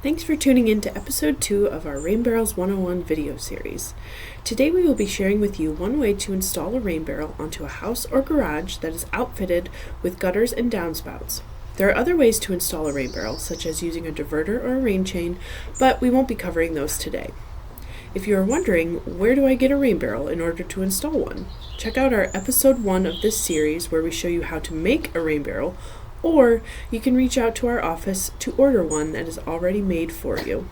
Thanks for tuning in to episode 2 of our Rain Barrels 101 video series. Today we will be sharing with you one way to install a rain barrel onto a house or garage that is outfitted with gutters and downspouts. There are other ways to install a rain barrel, such as using a diverter or a rain chain, but we won't be covering those today. If you are wondering, where do I get a rain barrel in order to install one? Check out our episode 1 of this series where we show you how to make a rain barrel, or you can reach out to our office to order one that is already made for you.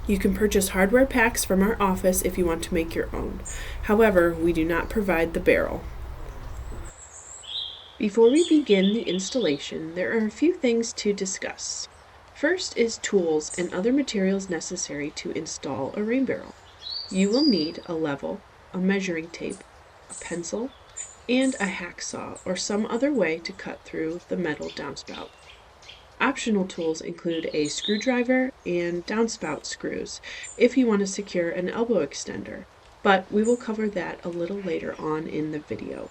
You can purchase hardware packs from our office if you want to make your own. However, we do not provide the barrel. Before we begin the installation, there are a few things to discuss. First is tools and other materials necessary to install a rain barrel. You will need a level, a measuring tape, a pencil, and a hacksaw or some other way to cut through the metal downspout. Optional tools include a screwdriver and downspout screws if you want to secure an elbow extender, but we will cover that a little later on in the video.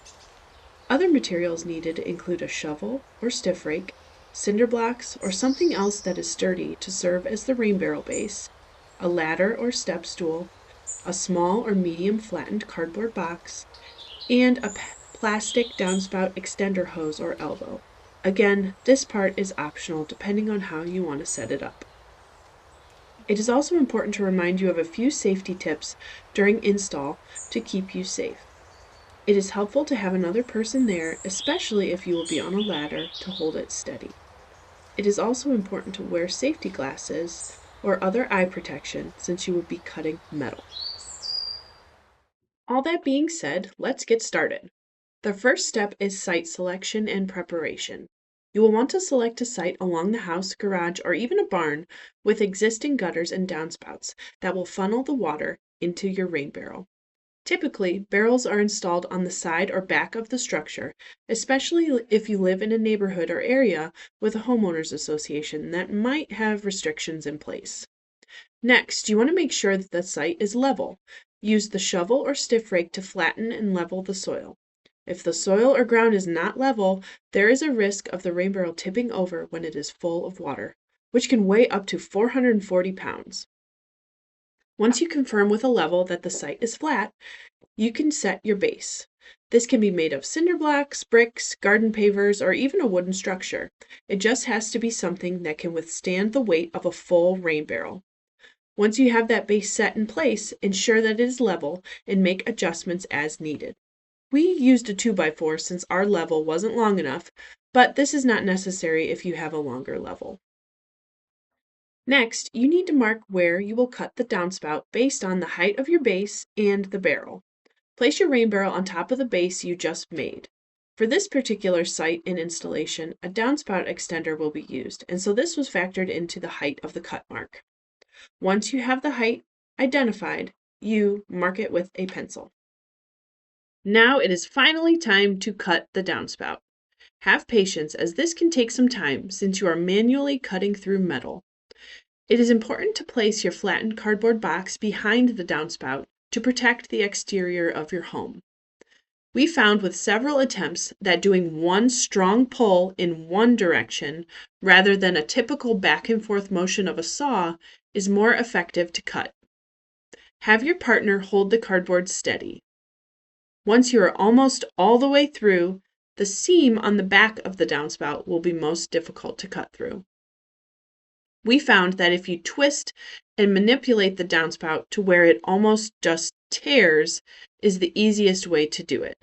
Other materials needed include a shovel or stiff rake, cinder blocks, or something else that is sturdy to serve as the rain barrel base, a ladder or step stool, a small or medium flattened cardboard box, and a plastic downspout extender hose or elbow. Again, this part is optional depending on how you want to set it up. It is also important to remind you of a few safety tips during install to keep you safe. It is helpful to have another person there, especially if you will be on a ladder, to hold it steady. It is also important to wear safety glasses or other eye protection since you will be cutting metal. All that being said, let's get started. The first step is site selection and preparation. You will want to select a site along the house, garage, or even a barn with existing gutters and downspouts that will funnel the water into your rain barrel. Typically, barrels are installed on the side or back of the structure, especially if you live in a neighborhood or area with a homeowners association that might have restrictions in place. Next, you want to make sure that the site is level. Use the shovel or stiff rake to flatten and level the soil. If the soil or ground is not level, there is a risk of the rain barrel tipping over when it is full of water, which can weigh up to 440 pounds. Once you confirm with a level that the site is flat, you can set your base. This can be made of cinder blocks, bricks, garden pavers, or even a wooden structure. It just has to be something that can withstand the weight of a full rain barrel. Once you have that base set in place, ensure that it is level and make adjustments as needed. We used a 2x4 since our level wasn't long enough, but this is not necessary if you have a longer level. Next, you need to mark where you will cut the downspout based on the height of your base and the barrel. Place your rain barrel on top of the base you just made. For this particular site and installation, a downspout extender will be used, and so this was factored into the height of the cut mark. Once you have the height identified, you mark it with a pencil. Now it is finally time to cut the downspout. Have patience as this can take some time since you are manually cutting through metal. It is important to place your flattened cardboard box behind the downspout to protect the exterior of your home. We found with several attempts that doing one strong pull in one direction rather than a typical back and forth motion of a saw is more effective to cut. Have your partner hold the cardboard steady. Once you are almost all the way through, the seam on the back of the downspout will be most difficult to cut through. We found that if you twist and manipulate the downspout to where it almost just tears is the easiest way to do it.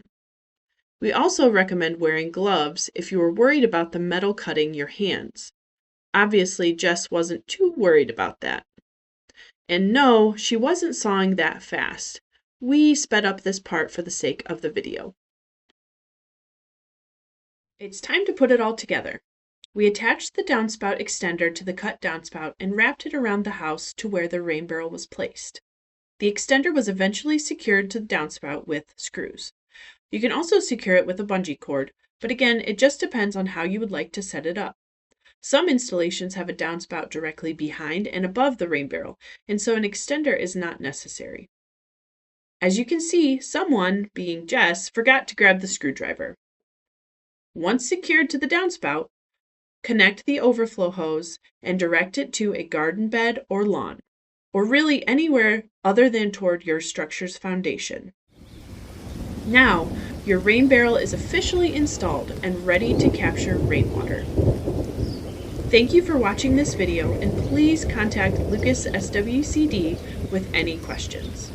We also recommend wearing gloves if you are worried about the metal cutting your hands. Obviously, Jess wasn't too worried about that. And no, she wasn't sawing that fast. We sped up this part for the sake of the video. It's time to put it all together. We attached the downspout extender to the cut downspout and wrapped it around the house to where the rain barrel was placed. The extender was eventually secured to the downspout with screws. You can also secure it with a bungee cord, but again, it just depends on how you would like to set it up. Some installations have a downspout directly behind and above the rain barrel, and so an extender is not necessary. As you can see, someone, being Jess, forgot to grab the screwdriver. Once secured to the downspout, Connect the overflow hose and direct it to a garden bed or lawn, or really anywhere other than toward your structure's foundation. Now, your rain barrel is officially installed and ready to capture rainwater. Thank you for watching this video, and please contact Lucas SWCD with any questions.